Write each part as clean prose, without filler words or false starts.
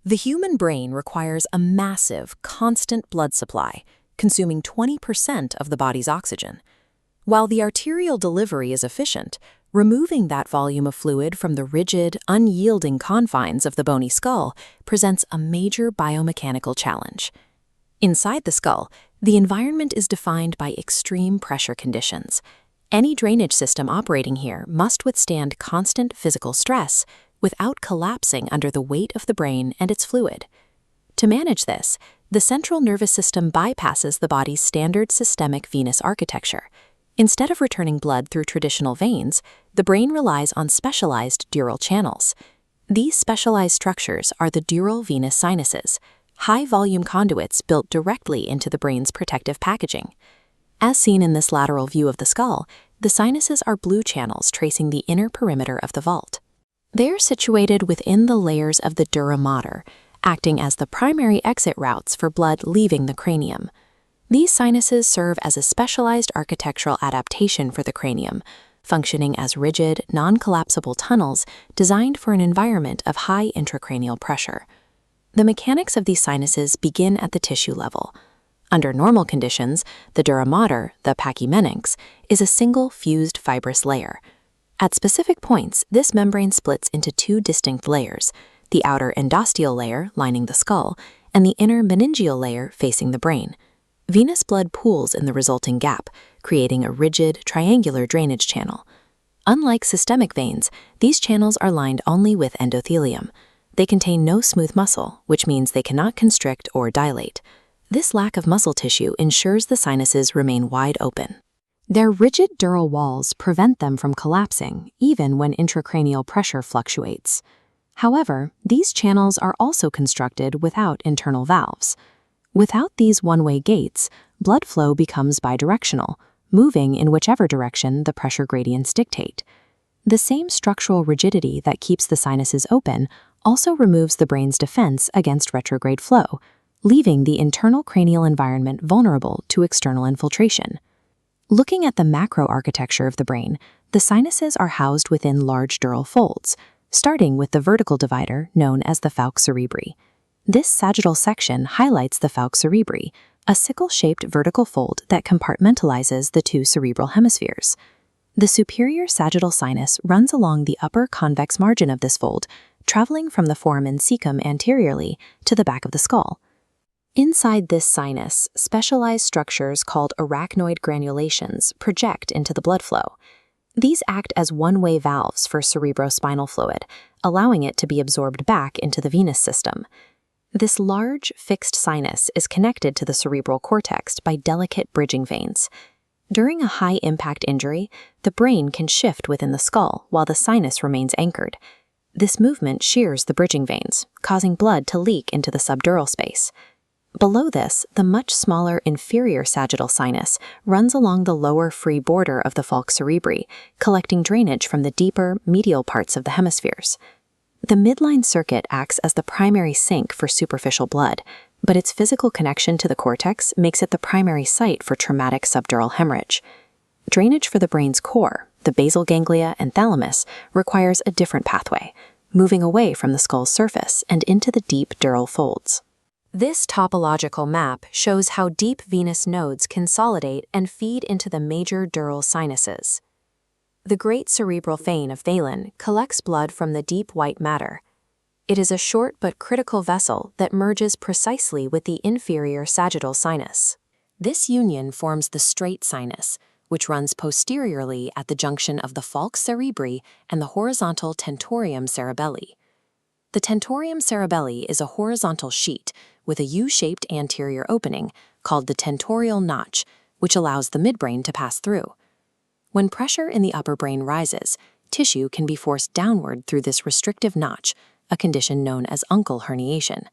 The human brain requires a massive, constant blood supply, consuming 20% of the body's oxygen. While the arterial delivery is efficient, removing that volume of fluid from the rigid, unyielding confines of the bony skull presents a major biomechanical challenge. Inside the skull, the environment is defined by extreme pressure conditions. Any drainage system operating here must withstand constant physical stress without collapsing under the weight of the brain and its fluid. To manage this, the central nervous system bypasses the body's standard systemic venous architecture. Instead of returning blood through traditional veins, the brain relies on specialized dural channels. These specialized structures are the dural venous sinuses, high-volume conduits built directly into the brain's protective packaging. As seen in this lateral view of the skull, the sinuses are blue channels tracing the inner perimeter of the vault. They are situated within the layers of the dura mater, acting as the primary exit routes for blood leaving the cranium. These sinuses serve as a specialized architectural adaptation for the cranium, functioning as rigid, non-collapsible tunnels designed for an environment of high intracranial pressure. The mechanics of these sinuses begin at the tissue level. Under normal conditions, the dura mater, the pachymeninx, is a single fused fibrous layer. At specific points, this membrane splits into two distinct layers, the outer endosteal layer lining the skull and the inner meningeal layer facing the brain. Venous blood pools in the resulting gap, creating a rigid, triangular drainage channel. Unlike systemic veins, these channels are lined only with endothelium. They contain no smooth muscle, which means they cannot constrict or dilate. This lack of muscle tissue ensures the sinuses remain wide open. Their rigid dural walls prevent them from collapsing, even when intracranial pressure fluctuates. However, these channels are also constructed without internal valves. Without these one-way gates, blood flow becomes bidirectional, moving in whichever direction the pressure gradients dictate. The same structural rigidity that keeps the sinuses open also removes the brain's defense against retrograde flow, leaving the internal cranial environment vulnerable to external infiltration. Looking at the macroarchitecture of the brain, the sinuses are housed within large dural folds, starting with the vertical divider known as the falx cerebri. This sagittal section highlights the falx cerebri, a sickle-shaped vertical fold that compartmentalizes the two cerebral hemispheres. The superior sagittal sinus runs along the upper convex margin of this fold, traveling from the foramen cecum anteriorly to the back of the skull. Inside this sinus, specialized structures called arachnoid granulations project into the blood flow. These act as one-way valves for cerebrospinal fluid, allowing it to be absorbed back into the venous system. This large, fixed sinus is connected to the cerebral cortex by delicate bridging veins. During a high-impact injury, the brain can shift within the skull while the sinus remains anchored. This movement shears the bridging veins, causing blood to leak into the subdural space. Below this, the much smaller inferior sagittal sinus runs along the lower free border of the falx cerebri, collecting drainage from the deeper, medial parts of the hemispheres. The midline circuit acts as the primary sink for superficial blood, but its physical connection to the cortex makes it the primary site for traumatic subdural hemorrhage. Drainage for the brain's core, the basal ganglia and thalamus, requires a different pathway, moving away from the skull's surface and into the deep dural folds. This topological map shows how deep venous nodes consolidate and feed into the major dural sinuses. The great cerebral vein of Valen collects blood from the deep white matter. It is a short but critical vessel that merges precisely with the inferior sagittal sinus. This union forms the straight sinus, which runs posteriorly at the junction of the falx cerebri and the horizontal tentorium cerebelli. The tentorium cerebelli is a horizontal sheet with a U-shaped anterior opening called the tentorial notch, which allows the midbrain to pass through. When pressure in the upper brain rises, tissue can be forced downward through this restrictive notch, a condition known as uncal herniation.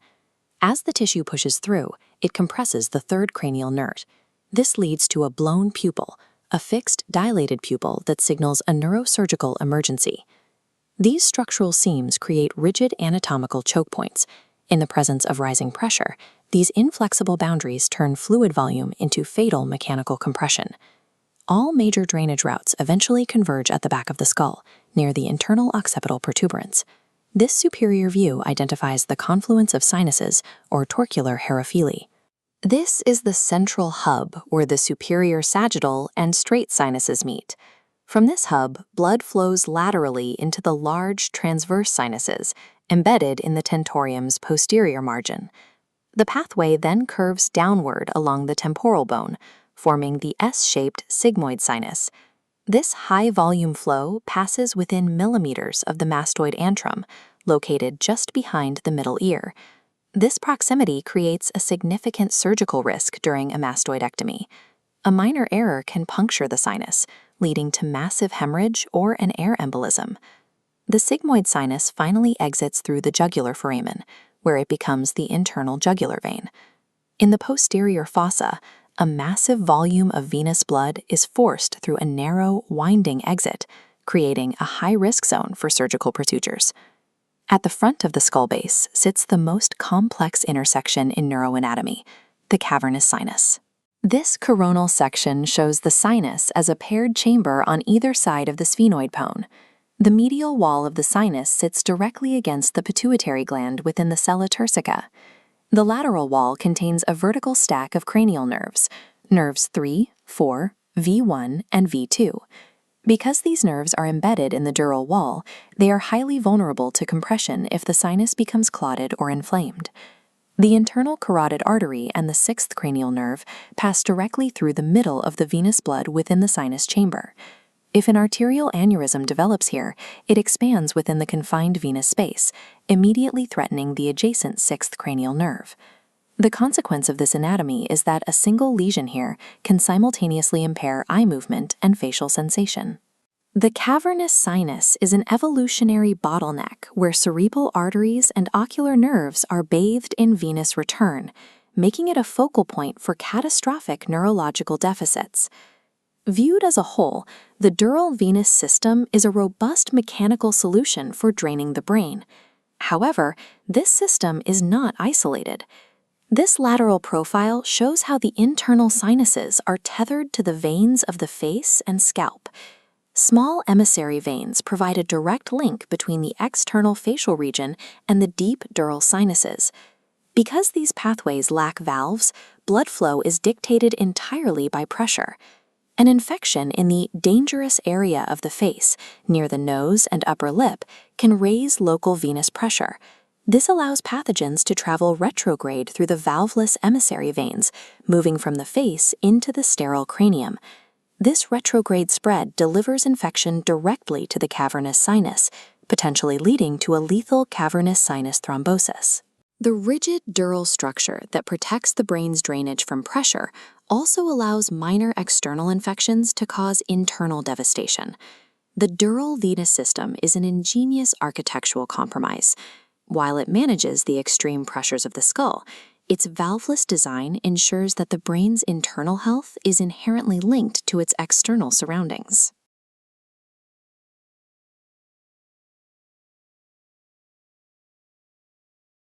As the tissue pushes through, it compresses the third cranial nerve. This leads to a blown pupil, a fixed, dilated pupil that signals a neurosurgical emergency. These structural seams create rigid anatomical choke points. In the presence of rising pressure, these inflexible boundaries turn fluid volume into fatal mechanical compression. All major drainage routes eventually converge at the back of the skull, near the internal occipital protuberance. This superior view identifies the confluence of sinuses, or torcular hierophyly. This is the central hub where the superior sagittal and straight sinuses meet. From this hub, blood flows laterally into the large transverse sinuses, embedded in the tentorium's posterior margin. The pathway then curves downward along the temporal bone, forming the S-shaped sigmoid sinus. This high-volume flow passes within millimeters of the mastoid antrum, located just behind the middle ear. This proximity creates a significant surgical risk during a mastoidectomy. A minor error can puncture the sinus, leading to massive hemorrhage or an air embolism. The sigmoid sinus finally exits through the jugular foramen, where it becomes the internal jugular vein. In the posterior fossa, a massive volume of venous blood is forced through a narrow, winding exit, creating a high-risk zone for surgical procedures. At the front of the skull base sits the most complex intersection in neuroanatomy, the cavernous sinus. This coronal section shows the sinus as a paired chamber on either side of the sphenoid bone. The medial wall of the sinus sits directly against the pituitary gland within the sella turcica. The lateral wall contains a vertical stack of cranial nerves, nerves 3, 4, V1, and V2. Because these nerves are embedded in the dural wall, they are highly vulnerable to compression if the sinus becomes clotted or inflamed. The internal carotid artery and the sixth cranial nerve pass directly through the middle of the venous blood within the sinus chamber. If an arterial aneurysm develops here, it expands within the confined venous space, immediately threatening the adjacent sixth cranial nerve. The consequence of this anatomy is that a single lesion here can simultaneously impair eye movement and facial sensation. The cavernous sinus is an evolutionary bottleneck where cerebral arteries and ocular nerves are bathed in venous return, making it a focal point for catastrophic neurological deficits. Viewed as a whole, the dural venous system is a robust mechanical solution for draining the brain. However, this system is not isolated. This lateral profile shows how the internal sinuses are tethered to the veins of the face and scalp. Small emissary veins provide a direct link between the external facial region and the deep dural sinuses. Because these pathways lack valves, blood flow is dictated entirely by pressure. An infection in the dangerous area of the face, near the nose and upper lip, can raise local venous pressure. This allows pathogens to travel retrograde through the valveless emissary veins, moving from the face into the sterile cranium. This retrograde spread delivers infection directly to the cavernous sinus, potentially leading to a lethal cavernous sinus thrombosis. The rigid dural structure that protects the brain's drainage from pressure also allows minor external infections to cause internal devastation. The dural venous system is an ingenious architectural compromise. While it manages the extreme pressures of the skull, its valveless design ensures that the brain's internal health is inherently linked to its external surroundings.